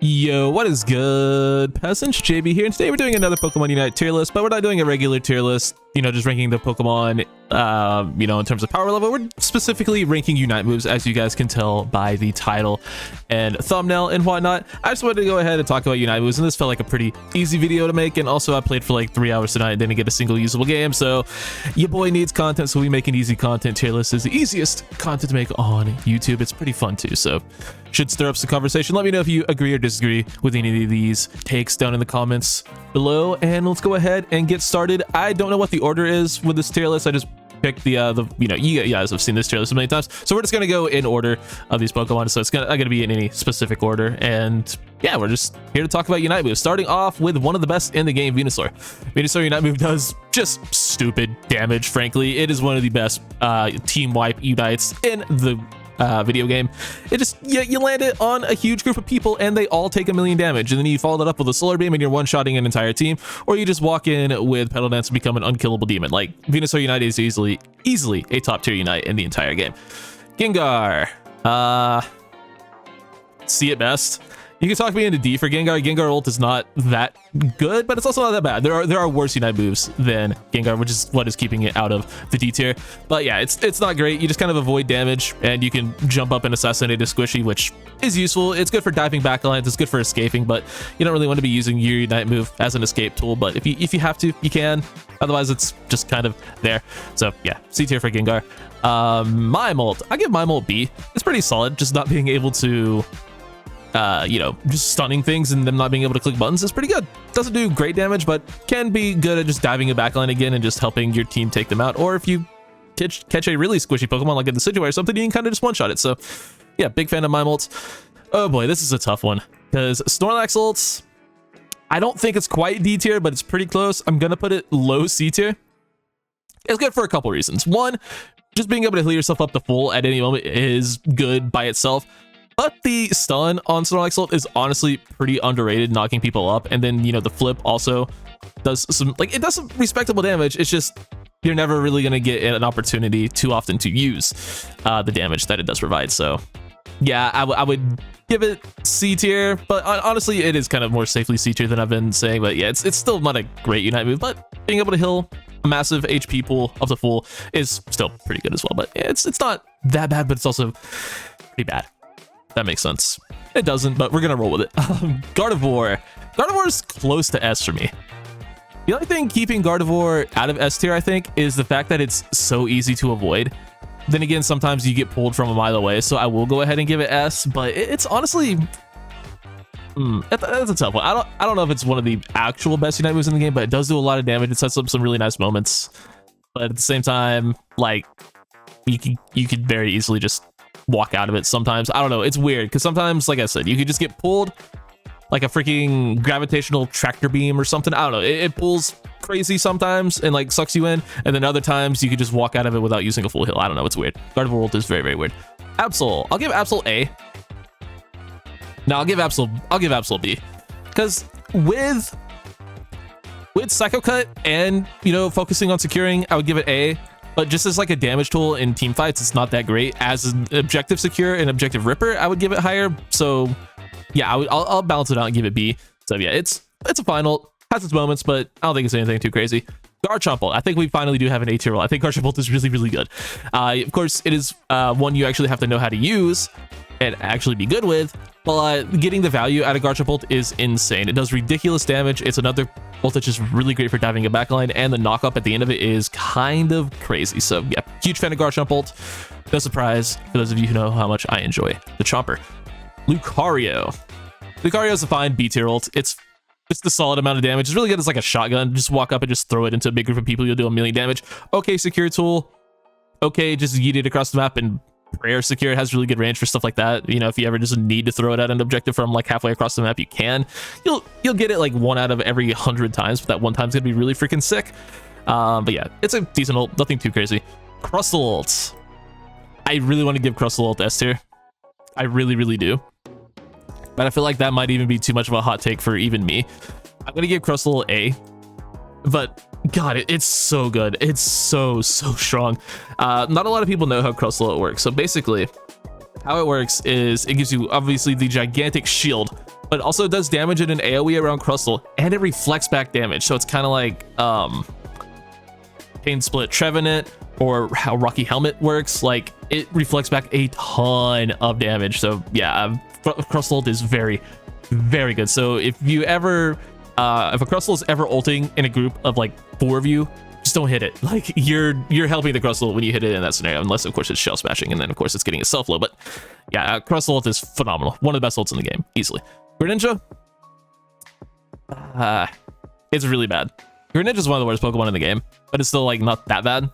Yo, what is good, peasants? JB here, and today we're doing another Pokemon Unite tier list, but we're not doing a regular tier list, just ranking the Pokemon, in terms of power level. We're specifically ranking Unite moves, as you guys can tell by the title and thumbnail and whatnot. I just wanted to go ahead and talk about Unite moves, and this felt like a pretty easy video to make, and also I played for like 3 hours tonight and didn't get a single usable game, so your boy needs content, so we make an easy content tier list. Is the easiest content to make on YouTube. It's pretty fun too, so should stir up some conversation. Let me know if you agree or disagree with any of these takes down in the comments below, and let's go ahead and get started. I don't know what the order is with this tier list. I just picked you guys have seen this tier list many times, so we're just gonna go in order of these Pokemon, so it's not gonna be in any specific order. And yeah, we're just here to talk about Unite moves, starting off with one of the best in the game, Venusaur. Venusaur Unite move does just stupid damage. Frankly, it is one of the best team wipe Unites in the video game. It just, you land it on a huge group of people and they all take 1,000,000 damage, and then you follow that up with a solar beam and you're one-shotting an entire team, or you just walk in with Petal Dance and become an unkillable demon. Like, Venusaur Unite is easily a top tier Unite in the entire game. Gengar, C at best. You can talk me into D for Gengar. Gengar ult is not that good, but it's also not that bad. There are worse Unite moves than Gengar, which is what is keeping it out of the D tier. But yeah, it's not great. You just kind of avoid damage, and you can jump up and assassinate a Squishy, which is useful. It's good for diving backlines. It's good for escaping, but you don't really want to be using your Unite move as an escape tool. But if you have to, you can. Otherwise, it's just kind of there. So yeah, C tier for Gengar. Mime ult. I give Mime ult B. It's pretty solid. Just not being able to just stunning things and them not being able to click buttons is pretty good. Doesn't do great damage, but can be good at just diving a backline again and just helping your team take them out. Or if you catch a really squishy Pokemon like in the Decidueye or something, you can kind of just one-shot it. So yeah, big fan of Mime ults. Oh boy, this is a tough one, because Snorlax ults, I don't think it's quite D tier, but it's pretty close. I'm gonna put it low C tier. It's good for a couple reasons. One, just being able to heal yourself up to full at any moment is good by itself. But the stun on Snorlax ult is honestly pretty underrated, knocking people up. And then, the flip also does some respectable damage. It's just, you're never really going to get an opportunity too often to use the damage that it does provide. So yeah, I would give it C tier, but honestly, it is kind of more safely C tier than I've been saying. But yeah, it's still not a great Unite move, but being able to heal a massive HP pool of the full is still pretty good as well. But yeah, it's not that bad, but it's also pretty bad. That makes sense. It doesn't, but we're gonna roll with it. Gardevoir. Gardevoir's close to S for me. The only thing keeping Gardevoir out of S tier, I think, is the fact that it's so easy to avoid. Then again, sometimes you get pulled from a mile away, so I will go ahead and give it S, but it's honestly, that's a tough one. I don't know if it's one of the actual best Unite moves in the game, but it does do a lot of damage. It sets up some really nice moments, but at the same time, like, you could very easily just walk out of it sometimes. I don't know, it's weird, because sometimes, like I said, you could just get pulled like a freaking gravitational tractor beam or something. I don't know, it pulls crazy sometimes and like sucks you in, and then other times you could just walk out of it without using a full heal. I don't know, it's weird. Gardevoir ult is very, very weird. Absol, I'll give Absol A. No, I'll give Absol B, because with Psycho Cut and focusing on securing, I would give it A. But just as like a damage tool in team fights, it's not that great. As an objective secure and objective ripper, I would give it higher. So yeah, I'll balance it out and give it B. So yeah, it's a final, has its moments, but I don't think it's anything too crazy. Garchomp ult, I think we finally do have an A tier role. I think Garchomp ult is really, really good. Of course, it is one you actually have to know how to use and actually be good with, but getting the value out of Garchomp ult is insane. It does ridiculous damage. It's another ult that's just really great for diving a backline, and the knock up at the end of it is kind of crazy. So yeah, huge fan of Garchomp ult. No surprise for those of you who know how much I enjoy the Chomper. Lucario. Lucario is a fine B tier ult. It's the solid amount of damage. It's really good as like a shotgun. Just walk up and just throw it into a big group of people. You'll do 1,000,000 damage. Okay, secure tool. Okay, just yeet it across the map and prayer secure. It has really good range for stuff like that. If you ever just need to throw it at an objective from like halfway across the map, you can. You'll get it like 1 out of every 100 times, but that one time's gonna be really freaking sick. But yeah, it's a decent ult, nothing too crazy. Crustle ult. I really want to give Crustle ult S tier. I really, really do. But I feel like that might even be too much of a hot take for even me. I'm gonna give Crustle ult A. But God, it's so good. It's so strong. Not a lot of people know how Crustle works. So basically, how it works is it gives you obviously the gigantic shield but also does damage in an AoE around Crustle, and it reflects back damage. So it's kind of like Pain Split Trevenant, or how Rocky Helmet works. Like, it reflects back a ton of damage. So yeah, Crustle is very, very good. So if you ever, if a Crustle is ever ulting in a group of like 4 of you, just don't hit it. Like, you're helping the Crustle when you hit it in that scenario, unless of course it's shell smashing, and then of course it's getting a self low. But yeah, Crustle ult is phenomenal. One of the best ults in the game, easily. Greninja, it's really bad. Greninja is one of the worst Pokemon in the game, but it's still like not that bad.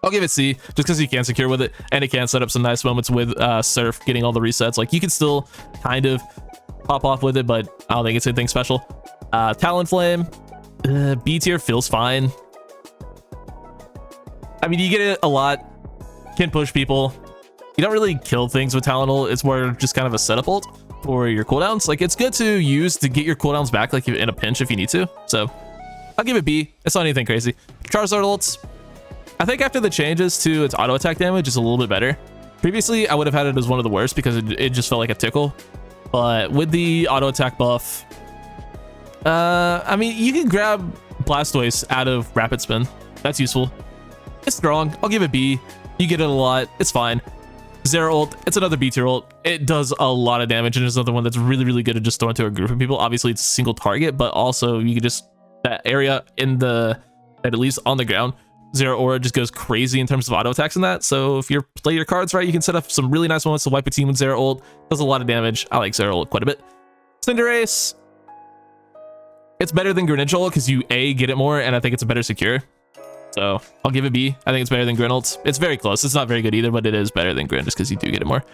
I'll give it C, just because you can secure with it, and it can set up some nice moments with Surf getting all the resets. Like, you can still kind of pop off with it, but I don't think it's anything special. Talonflame, B tier, feels fine. I mean, you get it a lot, can push people. You don't really kill things with Talonflame. It's more just kind of a setup ult for your cooldowns. Like, it's good to use to get your cooldowns back, like in a pinch if you need to. So I'll give it B. It's not anything crazy. Charizard ults, I think after the changes to its auto attack damage, is a little bit better. Previously, I would have had it as one of the worst because it just felt like a tickle. But with the auto attack buff, I mean, you can grab Blastoise out of Rapid Spin. That's useful. It's strong. I'll give it B. You get it a lot. It's fine. Zero ult, it's another B tier ult. It does a lot of damage, and it's another one that's really, really good at just throwing to a group of people. Obviously, it's a single target, but also you can just, that area in the, at least on the ground, Zero Aura just goes crazy in terms of auto attacks in that. So if you play your cards right, you can set up some really nice moments to wipe a team with Zero ult. Does a lot of damage. I like Zero ult quite a bit. Cinderace, it's better than Greninja ult because you get it more, and I think it's a better secure. So I'll give it B. I think it's better than Grin ult. It's very close. It's not very good either, but it is better than Grin just because you do get it more.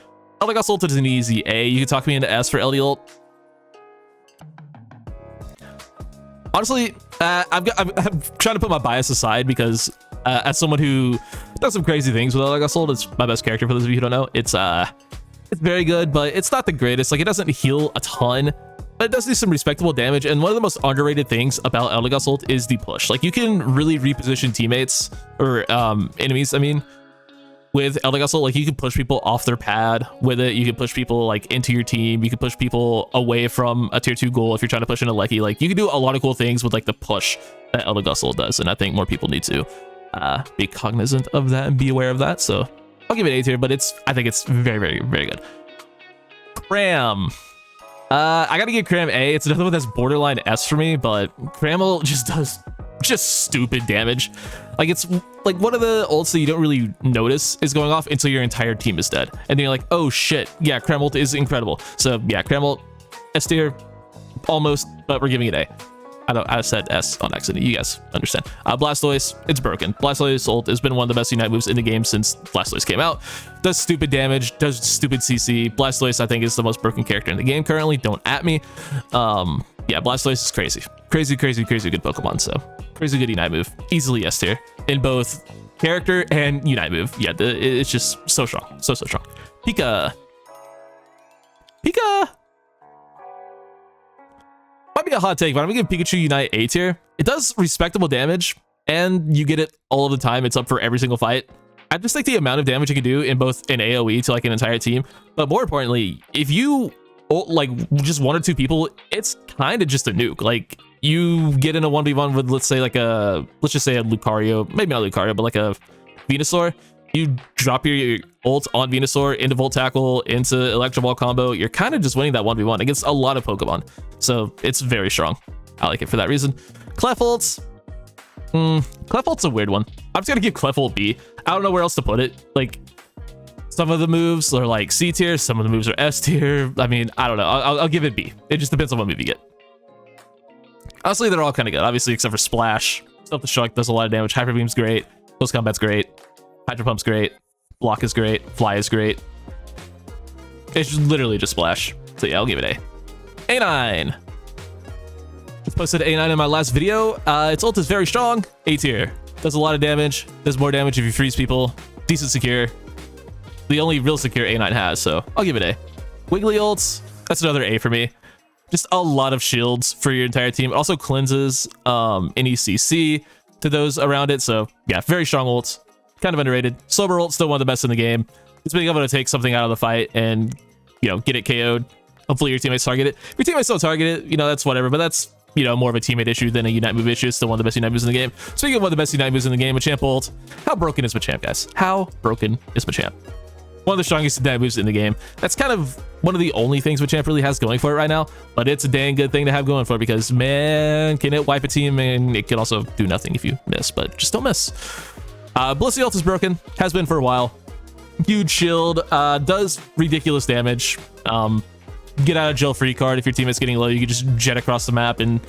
Eldegoss ult is an easy A. You can talk me into S for LD ult. Honestly, I'm trying to put my bias aside because as someone who does some crazy things with Eldegoss ult, it's my best character for those of you who don't know. It's very good, but it's not the greatest. Like, it doesn't heal a ton, but it does do some respectable damage. And one of the most underrated things about Eldegoss ult is the push. Like, you can really reposition teammates, or enemies, I mean, with Eldegoss ult. Like, you can push people off their pad with it. You can push people like into your team. You can push people away from a tier 2 goal if you're trying to push in a Lecky. Like, you can do a lot of cool things with like the push that Eldegoss ult does, and I think more people need to be cognizant of that and be aware of that. So I'll give it A tier, but I think it's very, very, very good. Cram, I gotta give Cram A. It's another one that's borderline S for me, but Cramel just does stupid damage. Like, it's like one of the ults that you don't really notice is going off until your entire team is dead, and then you're like, oh shit, yeah, Cram ult is incredible. So yeah, Cram ult, S tier, almost, but we're giving it A. I said S on accident. You guys understand. Blastoise, it's broken. Blastoise ult has been one of the best Unite moves in the game since Blastoise came out. Does stupid damage, does stupid CC. Blastoise, I think, is the most broken character in the game currently. Don't at me. Yeah, Blastoise is crazy. Crazy, crazy, crazy good Pokemon. So, crazy good Unite move. Easily S tier in both character and Unite move. Yeah, it's just so strong. So strong. Pika. Might be a hot take, but I'm gonna give Pikachu Unite A tier. It does respectable damage, and you get it all of the time. It's up for every single fight. I just think the amount of damage you can do in both an AoE to like an entire team, but more importantly, if you like just 1 or 2 people, it's kind of just a nuke. Like, you get in a 1v1 with, let's say, like let's just say a Lucario, maybe not Lucario, but like a Venusaur. You drop your ult on Venusaur into Volt Tackle, into Electro Ball combo. You're kind of just winning that 1v1 against a lot of Pokemon. So it's very strong. I like it for that reason. Clef ults. Clef ult's a weird one. I'm just going to give Clef ult B. I don't know where else to put it. Like, some of the moves are like C tier. Some of the moves are S tier. I mean, I don't know. I'll give it B. It just depends on what move you get. Honestly, they're all kind of good. Obviously, except for Splash. Stuff the Shrug does a lot of damage. Hyper Beam's great. Close Combat's great. Hydro Pump's great. Block is great. Fly is great. It's literally just Splash. So yeah, I'll give it A. A9. I posted A9 in my last video. Its ult is very strong. A tier. Does a lot of damage. Does more damage if you freeze people. Decent secure. The only real secure A9 has, so I'll give it A. Wiggly ults. That's another A for me. Just a lot of shields for your entire team. It also cleanses any CC to those around it. So yeah, very strong ults. Kind of underrated. Sober ult, still one of the best in the game. It's being able to take something out of the fight and, you know, get it KO'd. hopefully your teammates target it. If your teammates don't target it, you know, that's whatever, but that's, you know, more of a teammate issue than a Unite move issue. It's still one of the best Unite moves in the game. Speaking of one of the best Unite moves in the game, Machamp ult. How broken is Machamp, guys? How broken is Machamp? One of the strongest Unite moves in the game. That's kind of one of the only things Machamp really has going for it right now, but it's a dang good thing to have going for it because, man, can it wipe a team, and it can also do nothing if you miss, but just don't miss. Blissey ult is broken, has been for a while. Huge shield, does ridiculous damage. Get out of jail free card. If your teammate's getting low, you can just jet across the map and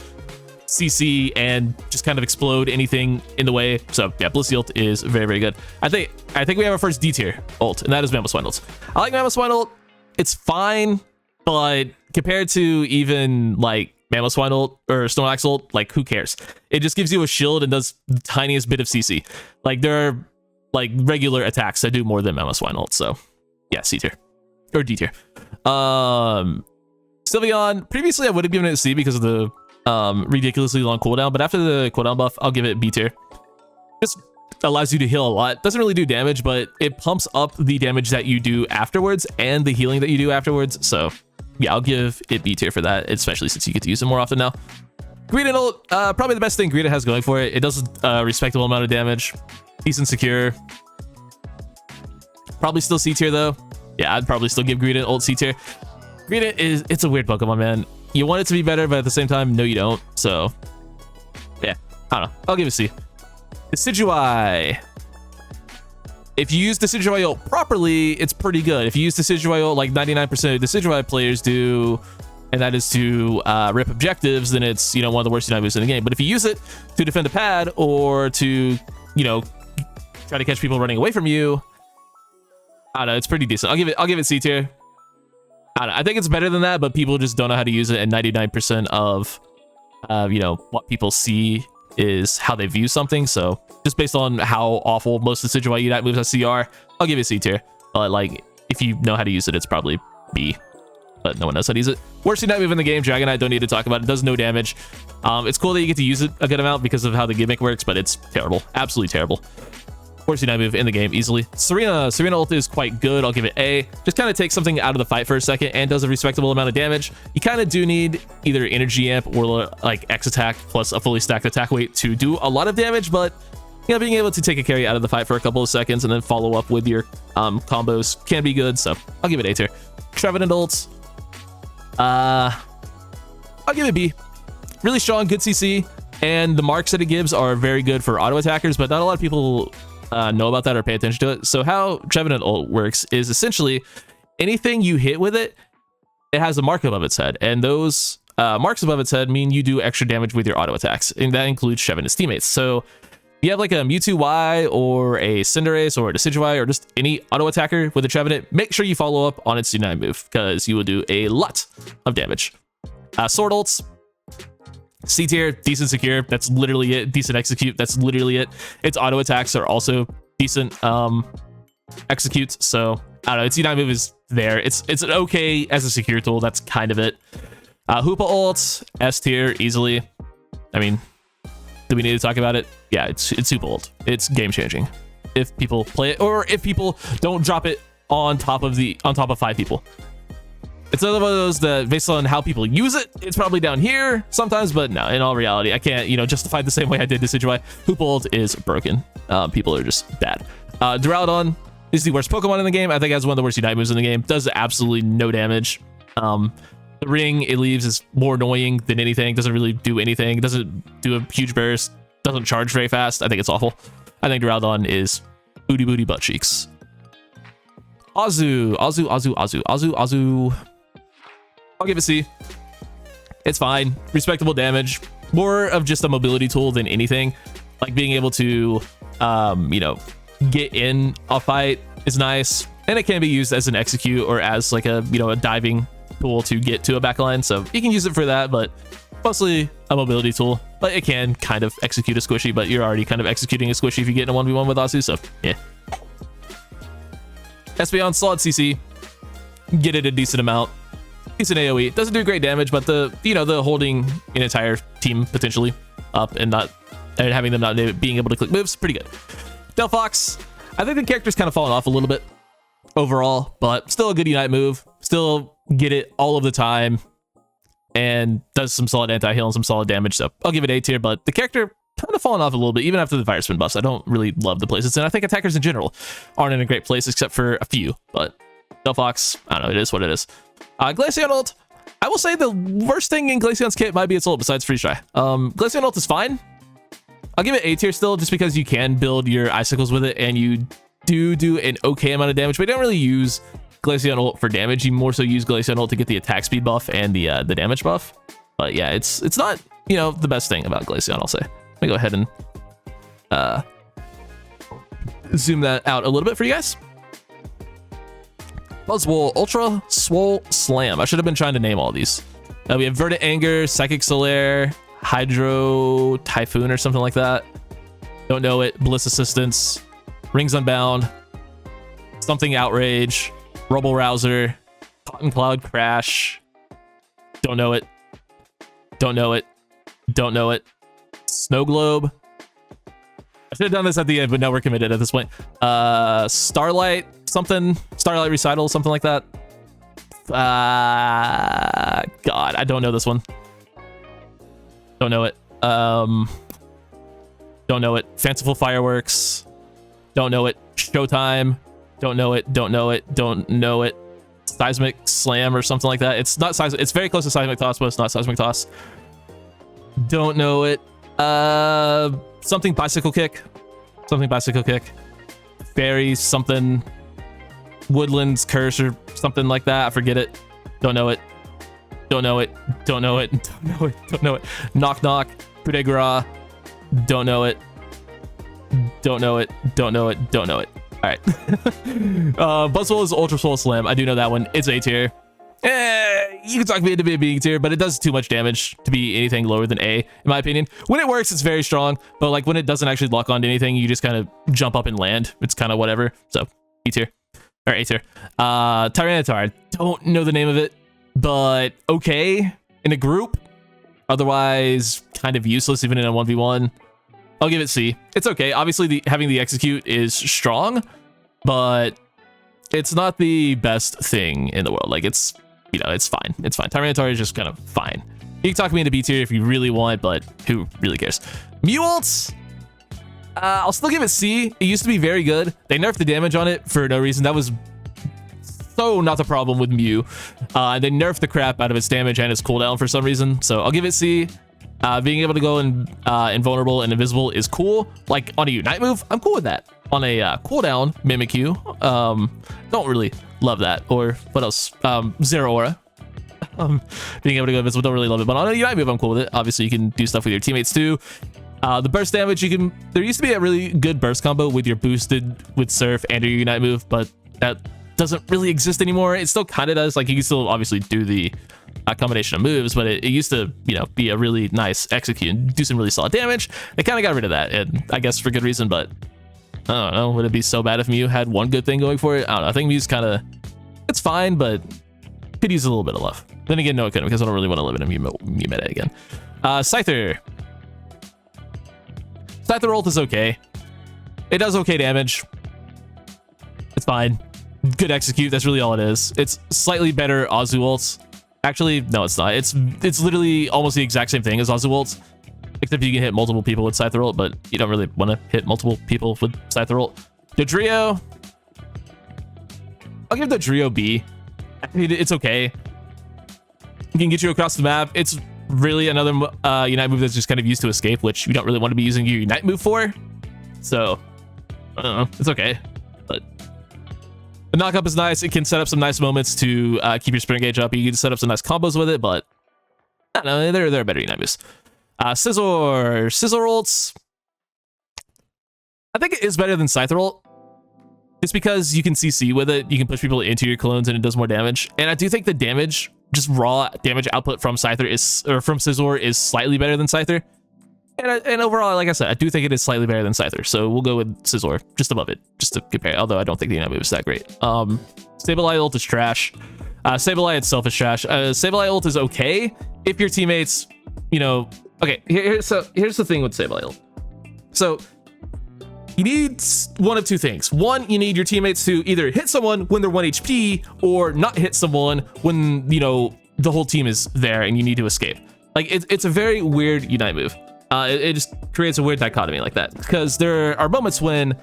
CC and just kind of explode anything in the way. So yeah, Blissey ult is very, very good. I think we have our first D tier ult, and that is Mamoswine ult. I like Mamoswine ult. It's fine, but compared to even like Mamoswine ult or Snorlax ult, like who cares? It just gives you a shield and does the tiniest bit of CC. Like there are like regular attacks that do more than Mamoswine ult. So yeah, C tier or D tier. Sylveon, previously I would have given it a C because of the ridiculously long cooldown, but after the cooldown buff, I'll give it B tier. Just allows you to heal a lot. Doesn't really do damage, but it pumps up the damage that you do afterwards and the healing that you do afterwards. So yeah, I'll give it B tier for that, especially since you get to use it more often now. Greedent ult, probably the best thing Greedent has going for it. It does a respectable amount of damage. Decent secure. Probably still C tier though. Yeah, I'd probably still give Greedent ult C tier. Greedent it's a weird Pokemon, man. You want it to be better, but at the same time, no, you don't. So yeah, I don't know. I'll give it a C. Decidueye. If you use Decidueye ult properly, it's pretty good. If you use Decidueye ult like 99% of Decidueye players do, and that is to rip objectives, then it's, you know, one of the worst Unite moves in the game. But if you use it to defend a pad or to, you know, try to catch people running away from you, I don't know, it's pretty decent. I'll give it C tier. I don't know, I think it's better than that, but people just don't know how to use it, and 99% of you know, what people see is how they view something. So just based on how awful most of the Decidueye Unite moves I see are, I'll give it C tier. But like, if you know how to use it, it's probably B. But no one knows how to use it. Worst Unite move in the game, Dragonite, don't need to talk about it. It does no damage. It's cool that you get to use it a good amount because of how the gimmick works, but it's terrible. Absolutely terrible. Worst Unite move in the game, easily. Serena ult is quite good. I'll give it A. Just kind of takes something out of the fight for a second and does a respectable amount of damage. You kind of do need either Energy Amp or like X attack plus a fully stacked attack weight to do a lot of damage, but you know, being able to take a carry out of the fight for a couple of seconds and then follow up with your combos can be good. So I'll give it A tier. Trevenant ult, I'll give it B. Really strong, good CC, and the marks that it gives are very good for auto attackers, but not a lot of people know about that or pay attention to it. So how Trevenant ult works is essentially anything you hit with it, it has a mark above its head, and those marks above its head mean you do extra damage with your auto attacks, and that includes Trevenant's teammates. So you have like a Mewtwo Y or a Cinderace or a Decidueye or just any auto attacker with a Trevenant, make sure you follow up on its Unite move because you will do a lot of damage. Sword ults, C tier, decent secure, that's literally it. Decent execute, that's literally it. Its auto attacks are also decent executes, so I don't know, its Unite move is there. It's an okay as a secure tool, that's kind of it. Hoopa ult, S tier, easily. I mean, do we need to talk about it? Yeah, it's Hoopa ult. It's game changing if people play it, or if people don't drop it on top of 5 people. It's another one of those that, based on how people use it, it's probably down here sometimes, but no, in all reality, I can't, you know, justify it the same way I did Decidueye. Hoopa ult is broken. People are just bad. Duraludon is the worst Pokemon in the game. I think it has one of the worst Unite moves in the game. Does absolutely no damage. The ring it leaves is more annoying than anything. Doesn't really do anything. Doesn't do a huge burst. Doesn't charge very fast. I think it's awful. I think Duraludon is booty butt cheeks. Azu. I'll give it C. It's fine. Respectable damage. More of just a mobility tool than anything. Like being able to, you know, get in a fight is nice. And it can be used as an execute or as like a, you know, a diving tool to get to a backline. So you can use it for that, but mostly a mobility tool. But it can kind of execute a squishy, but you're already kind of executing a squishy if you get in a 1v1 with Azu. So yeah. Espeon, solid CC. Get it a decent amount. Decent AoE. Doesn't do great damage, but the, you know, the holding an entire team potentially up and having them not being able to click moves, pretty good. Delphox, I think the character's kind of fallen off a little bit overall, but still a good Unite move. still get it all of the time, and does some solid anti-heal and some solid damage. So I'll give it A tier, but the character kind of fallen off a little bit, even after the Fire Spin buffs. I don't really love the place it's in. I think attackers in general aren't in a great place, except for a few, but Delphox, I don't know, it is what it is. Glaceon ult, I will say the worst thing in Glaceon's kit might be its ult besides freeze dry. Glaceon ult is fine. I'll give it A tier still, just because you can build your icicles with it, and you do an okay amount of damage, but you don't really use Glaceon ult for damage. You more so use Glaceon ult to get the attack speed buff and the damage buff. But yeah, it's not, you know, the best thing about Glaceon, I'll say. Let me go ahead and zoom that out a little bit for you guys. Buzzwole Ultra Swole Slam. I should have been trying to name all these. We have Verdant Anger, Psychic Solaire, Hydro Typhoon or something like that. Don't know it. Bliss Assistance, Rings Unbound, Something Outrage, Rubble Rouser, Cotton Cloud Crash. Don't know it. Don't know it. Don't know it. Snow Globe. I should have done this at the end, but now we're committed at this point. Starlight something. Starlight Recital, something like that. God, I don't know this one. Don't know it. Don't know it. Fanciful Fireworks. Don't know it. Showtime. Don't know it. Don't know it. Don't know it. Seismic Slam or something like that. It's not seismic. It's very close to Seismic Toss, but it's not Seismic Toss. Don't know it. Something Bicycle Kick. Something Bicycle Kick. Fairy something. Woodlands Curse or something like that. I forget it. Don't know it. Don't know it. Don't know it. Don't know it. Don't know it. Knock Knock. Coup de Grace. Don't know it. Don't know it. Don't know it. Don't know it. All right. Buzzwole is Ultra Soul Slam. I do know that one. It's A tier. You can talk me into being B tier, but it does too much damage to be anything lower than A, in my opinion. When it works, it's very strong, but like when it doesn't actually lock onto anything, you just kind of jump up and land. It's kind of whatever. So B tier or A tier. Tyranitar. Don't know the name of it, but okay in a group. Otherwise, kind of useless even in a 1v1. I'll give it C. It's okay. Obviously, having the execute is strong, but it's not the best thing in the world. Like, it's, you know, it's fine. It's fine. Tyranitar is just kind of fine. You can talk me into B tier if you really want, but who really cares? Mew ults, I'll still give it C. It used to be very good. They nerfed the damage on it for no reason. That was so not the problem with Mew. They nerfed the crap out of its damage and its cooldown for some reason. So I'll give it C. Being able to go in invulnerable and invisible is cool. Like on a Unite move, I'm cool with that. On a cooldown Mimikyu, don't really love that. Or what else? Zero Aura. Being able to go invisible, don't really love it. But on a Unite move, I'm cool with it. Obviously, you can do stuff with your teammates too. The burst damage, you can. There used to be a really good burst combo with your boosted with Surf and your Unite move, but that doesn't really exist anymore. It still kind of does. Like you can still obviously do the combination of moves, but it used to, you know, be a really nice execute and do some really solid damage. They kind of got rid of that, and I guess for good reason. But I don't know. Would it be so bad if Mew had one good thing going for it? I don't know. I think Mew's kind of, it's fine, but could use a little bit of love. Then again, no, it couldn't, because I don't really want to live in a Mew meta again. Scyther. Scyther ult is okay. It does okay damage. It's fine. Good execute. That's really all it is. It's slightly better Azu ults. Actually, no, it's not. It's literally almost the exact same thing as Azu ults, except you can hit multiple people with Scyther ult, but you don't really want to hit multiple people with Scyther ult. Dodrio. I'll give Dodrio B. I mean, it's okay. It can get you across the map. It's really another Unite move that's just kind of used to escape, which you don't really want to be using your Unite move for. So, I don't know. It's okay. But the knock-up is nice. It can set up some nice moments to keep your sprint gauge up. You can set up some nice combos with it, but I don't know. There are better Unite moves. Scizor ults. I think it is better than Scyther ult. Just because you can CC with it, you can push people into your clones and it does more damage. And I do think the damage, just raw damage output from Scyther from Scizor is slightly better than Scyther. And overall, like I said, I do think it is slightly better than Scyther. So we'll go with Scizor just above it, just to compare. Although I don't think the Unite move is that great. Sableye ult is trash. Sableye itself is trash. Sableye ult is okay if your teammates, you know. Okay, here's the thing with Sableye ult. So you need one of two things. One, you need your teammates to either hit someone when they're 1 HP or not hit someone when, you know, the whole team is there and you need to escape. Like, it's a very weird Unite move. It just creates a weird dichotomy like that, because there are moments when,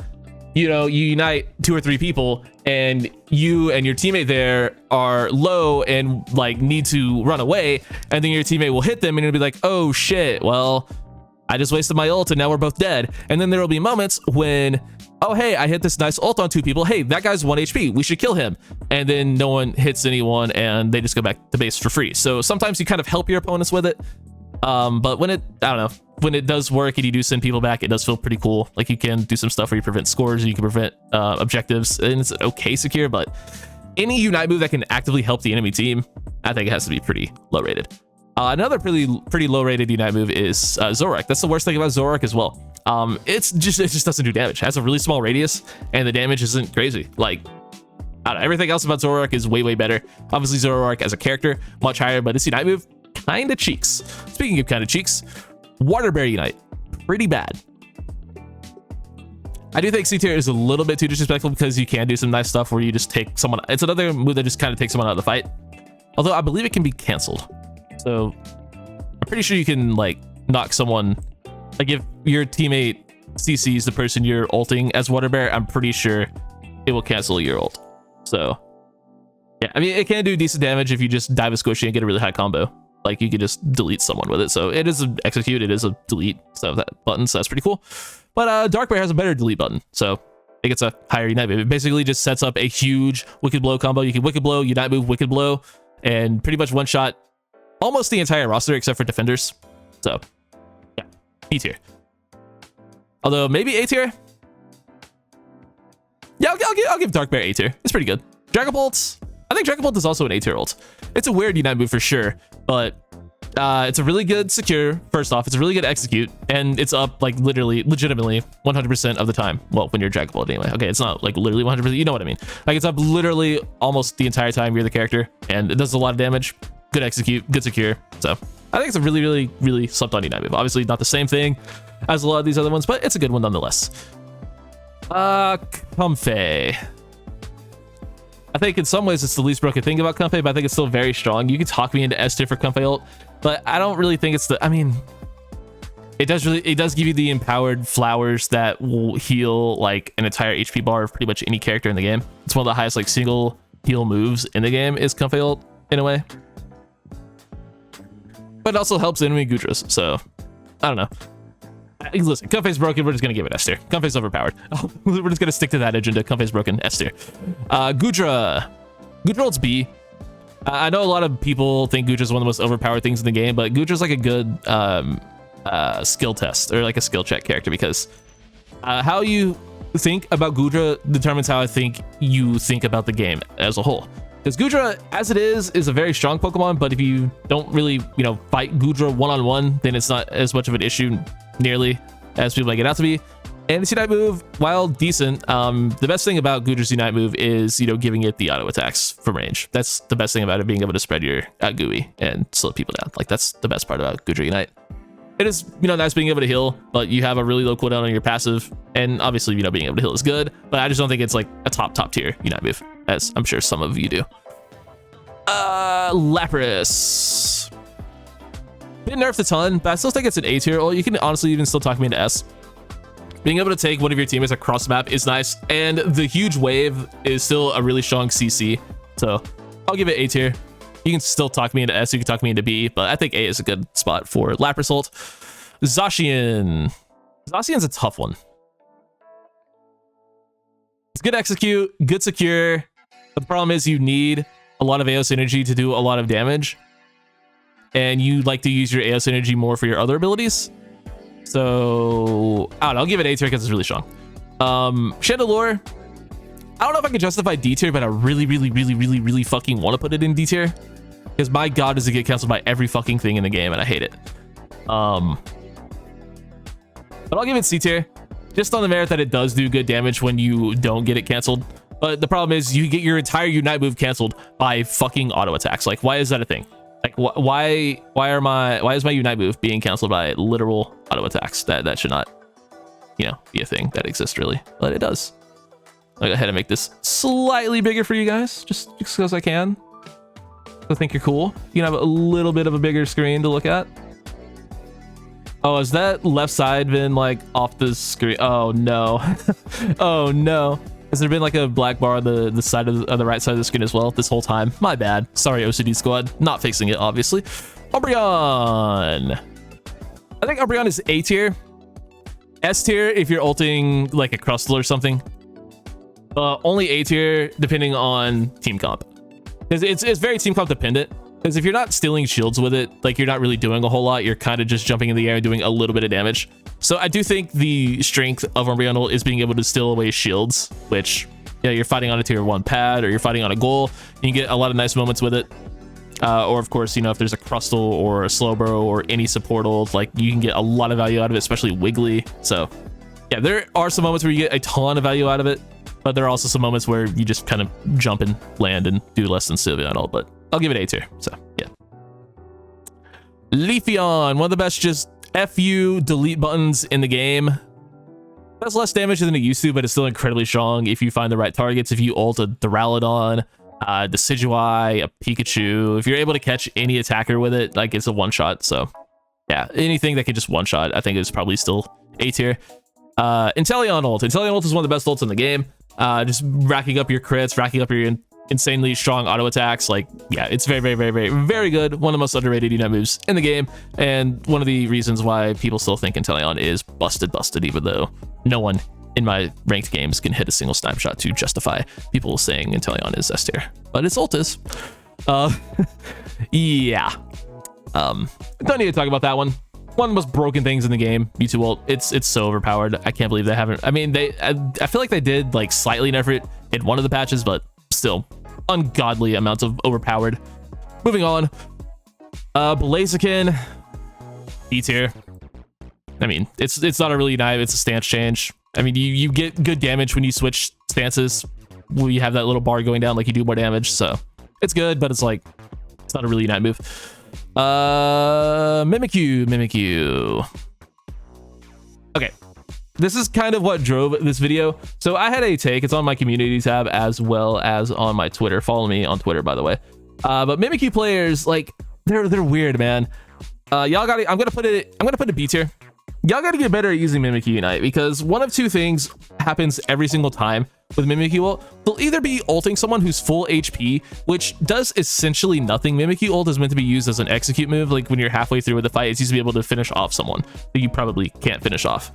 you know, you unite 2 or 3 people and you and your teammate there are low and like need to run away, and then your teammate will hit them and it'll be like, oh shit, well, I just wasted my ult and now we're both dead. And then there will be moments when, oh hey, I hit this nice ult on 2 people, hey, that guy's 1 HP, we should kill him, and then no one hits anyone and they just go back to base for free. So sometimes you kind of help your opponents with it, but when it, I don't know, when it does work and you do send people back, it does feel pretty cool. Like, you can do some stuff where you prevent scores, you can prevent objectives, and it's okay secure. But any Unite move that can actively help the enemy team, I think it has to be pretty low rated. Another pretty low rated Unite move is Zorak. That's the worst thing about Zorak as well. It just doesn't do damage. It has a really small radius and the damage isn't crazy. Like, I don't know, everything else about Zorak is way better. Obviously Zorak as a character much higher, but this Unite move kind of cheeks. Speaking of kind of cheeks, Water Bear Unite, pretty bad. I do think C tier is a little bit too disrespectful, because you can do some nice stuff where you just take someone. It's another move that just kind of takes someone out of the fight. Although I believe it can be canceled. So I'm pretty sure you can like knock someone, like if your teammate CCs the person you're ulting as Water Bear, I'm pretty sure it will cancel your ult. So yeah, I mean, it can do decent damage if you just dive a squishy and get a really high combo. Like, you could just delete someone with it. So it is an execute, it is a delete, so that button, so that's pretty cool. But Dark Bear has a better delete button, so it gets a higher Unite move. It basically just sets up a huge Wicked Blow combo. You can Wicked Blow, Unite move, Wicked Blow, and pretty much one shot almost the entire roster except for defenders. So yeah, B tier. Although maybe A tier. Yeah, I'll give Dark Bear A tier. It's pretty good. Dragon Bolt, I think Dragon Bolt is also an A tier ult. It's a weird Unite move for sure, but it's a really good secure. First off, it's a really good execute, and it's up like legitimately 100% of the time. Well, when you're Dragon Bolt anyway. Okay, it's not like literally 100%. You know what I mean? Like, it's up literally almost the entire time you're the character, and it does a lot of damage. Good execute, good secure. So I think it's a really slept on Unite move. Obviously not the same thing as a lot of these other ones, but it's a good one nonetheless. Comfey. I think in some ways it's the least broken thing about Comfey, but I think it's still very strong. You can talk me into S tier for Comfey ult, but I don't really think it's the, I mean, it does give you the empowered flowers that will heal like an entire HP bar of pretty much any character in the game. It's one of the highest like single heal moves in the game is Comfey ult in a way. But it also helps enemy Gudras, so I don't know. Listen, Comfey's broken, we're just gonna give it S tier. Comfey's overpowered. We're just gonna stick to that agenda. Comfey's broken, S tier. Gudra ult's B. I know a lot of people think Gudra's one of the most overpowered things in the game, but Gudra's like a good skill test, or like a skill check character, because how you think about Gudra determines how I think you think about the game as a whole. Because Gudra, as it is a very strong Pokemon, but if you don't really, you know, fight Gudra one-on-one, then it's not as much of an issue nearly as people make it out to be. And this Unite move, while decent, the best thing about Gudra's Unite move is, you know, giving it the auto attacks from range. That's the best thing about it, being able to spread your GUI and slow people down. Like, that's the best part about Gudra Unite. It is, you know, nice being able to heal, but you have a really low cooldown on your passive, and obviously, you know, being able to heal is good, but I just don't think it's like a top tier Unite move, as I'm sure some of you do. Lapras. Been nerfed a ton, but I still think it's an A tier, or you can honestly even still talk me into S. Being able to take one of your teammates across the map is nice, and the huge wave is still a really strong CC, so I'll give it A tier. You can still talk me into S, you can talk me into B, but I think A is a good spot for Lapras ult. Zacian. Zacian's a tough one. It's good execute, good secure, but the problem is you need a lot of AOS energy to do a lot of damage, and you like to use your AOS energy more for your other abilities. So I don't know, I'll give it A tier because it's really strong. Chandelure, I don't know if I can justify D tier, but I really fucking want to put it in D tier, because my god, does it get canceled by every fucking thing in the game, and I hate it. But I'll give it C tier, just on the merit that it does do good damage when you don't get it canceled. But the problem is you get your entire Unite move canceled by fucking auto attacks. Like, why is that a thing? Like, why is my Unite move being canceled by literal auto attacks? That should not you know, be a thing that exists really, but it does. I'll go ahead and make this slightly bigger for you guys, just because I can. I think you're cool. You can have a little bit of a bigger screen to look at. Oh, is that left side been like off the screen? Oh no. Oh no. Has there been like a black bar on the side of the right side of the screen as well this whole time? My bad. Sorry, OCD squad. Not fixing it, obviously. Umbreon. I think Umbreon is A tier. S tier if you're ulting like a Crustle or something. Only A tier depending on team comp. Because it's very team comp dependent. Because if you're not stealing shields with it, like you're not really doing a whole lot, you're kind of just jumping in the air and doing a little bit of damage. So I do think the strength of Umbreon ult is being able to steal away shields, which, yeah, you're fighting on a tier 1 pad or you're fighting on a goal. You can get a lot of nice moments with it. Or of course, you know, if there's a Crustle or a Slowbro or any support ult, like you can get a lot of value out of it, especially Wiggly. So yeah, there are some moments where you get a ton of value out of it, but there are also some moments where you just kind of jump and land and do less than Sylveon ult, but I'll give it A tier. So yeah. Leafeon, one of the best just FU delete buttons in the game. Does less damage than it used to, but it's still incredibly strong if you find the right targets. If you ult a Duraludon, Decidueye, a Pikachu, if you're able to catch any attacker with it, like it's a one-shot. So yeah, anything that can just one-shot, I think is probably still A tier. Inteleon ult. Inteleon ult is one of the best ults in the game. Just racking up your crits, racking up your insanely strong auto attacks. Like, yeah, it's very, very, very, very, very good. One of the most underrated unit moves in the game, and one of the reasons why people still think Inteleon is busted, even though no one in my ranked games can hit a single snapshot to justify people saying Inteleon is S tier, but its ult is. Yeah. Don't need to talk about that one. One of the most broken things in the game, Mewtwo ult. It's so overpowered. I can't believe they haven't. I mean, I feel like they did like slightly nerf it in one of the patches, but still ungodly amounts of overpowered. Moving on. Blaziken, B tier. I mean, it's not a really knife, it's a stance change. I mean, you get good damage when you switch stances. When you have that little bar going down, like you do more damage, so it's good, but it's like it's not a really Unite move. Mimikyu. Okay, this is kind of what drove this video. So I had a take. It's on my community tab as well as on my Twitter. Follow me on Twitter, by the way. But Mimikyu players, like they're weird, man. Y'all got to. I'm gonna put a B tier. Y'all got to get better at using Mimikyu Unite, because one of two things happens every single time with Mimikyu ult. They'll either be ulting someone who's full HP, which does essentially nothing. Mimikyu ult is meant to be used as an execute move. Like when you're halfway through with the fight, it's used to be able to finish off someone that you probably can't finish off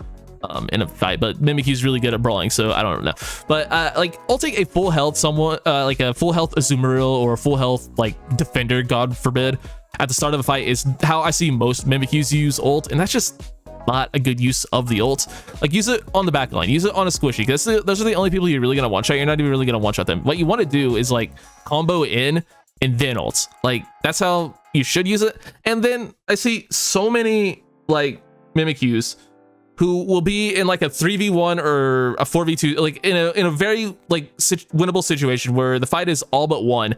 in a fight. But Mimikyu's really good at brawling, so I don't know. But like ulting a full health someone, like a full health Azumarill or a full health like defender, God forbid, at the start of a fight is how I see most Mimikyus use ult, and that's just not a good use of the ult. Like, use it on the back line, use it on a squishy, because those are the only people you're really gonna one shot. You're not even really gonna one shot them. What you want to do is like combo in and then ult. Like, that's how you should use it. And then I see so many like Mimikyus who will be in like a 3v1 or a 4v2, like in a very like winnable situation where the fight is all but won,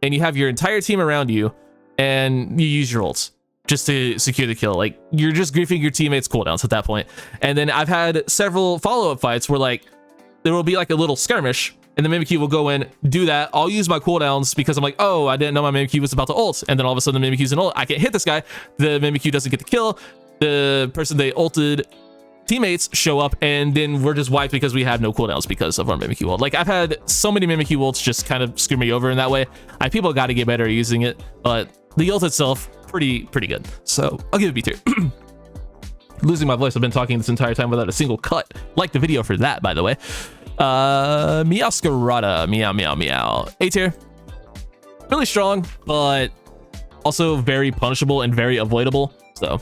and you have your entire team around you, and you use your ults just to secure the kill. Like, you're just griefing your teammates' cooldowns at that point. And then I've had several follow-up fights where like there will be like a little skirmish, and the Mimikyu will go in, do that. I'll use my cooldowns because I'm like, oh, I didn't know my Mimikyu was about to ult. And then all of a sudden the Mimikyu's an ult. I can't hit this guy. The Mimikyu doesn't get the kill. The person they ulted teammates show up, and then we're just wiped because we had no cooldowns because of our Mimikyu ult. Like, I've had so many Mimikyu ults just kind of screw me over in that way. People got to get better at using it, but the ult itself, pretty good. So I'll give it B tier. Losing my voice. I've been talking this entire time without a single cut. Like the video for that, by the way. Meowscarada, meow. A tier. Really strong, but also very punishable and very avoidable. So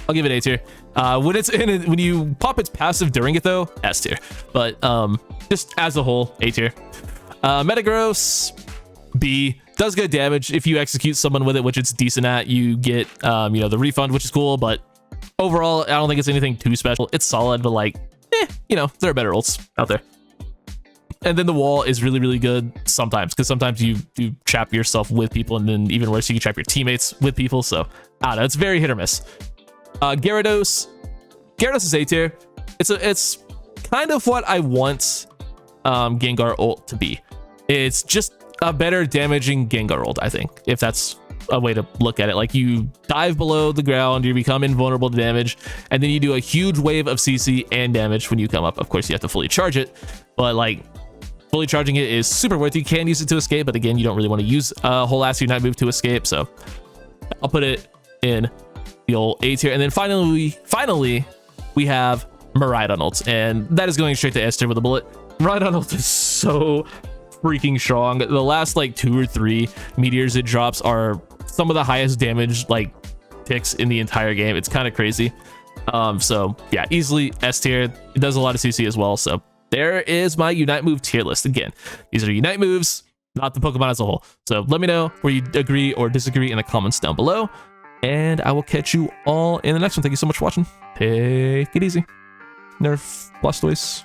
I'll give it A tier. When you pop its passive during it though, S tier. But just as a whole, A tier. Metagross, B. Does good damage if you execute someone with it, which it's decent at. You get you know, the refund, which is cool, but overall I don't think it's anything too special. It's solid, but like, you know, there are better ults out there. And then the wall is really good sometimes, because sometimes you trap yourself with people, and then even worse, you can trap your teammates with people. So I don't know, it's very hit or miss. Gyarados is A tier. it's kind of what I want Gengar ult to be. It's just a better damaging Gengar ult, I think, if that's a way to look at it. Like, you dive below the ground, you become invulnerable to damage, and then you do a huge wave of CC and damage when you come up. Of course, you have to fully charge it, but like, fully charging it is super worth it. You can use it to escape, but again, you don't really want to use a whole ass Unite move to escape, so I'll put it in the old A tier. And then finally, we have Miraidon ult, and that is going straight to S tier with a bullet. Miraidon ult is so freaking strong. The last like 2 or 3 meteors it drops are some of the highest damage like ticks in the entire game. It's kind of crazy. So yeah, easily S tier. It does a lot of CC as well. So there is my Unite move tier list. Again, these are Unite moves, not the Pokemon as a whole. So let me know where you agree or disagree in the comments down below, and I will catch you all in the next one. Thank you so much for watching. Take it easy. Nerf Blastoise.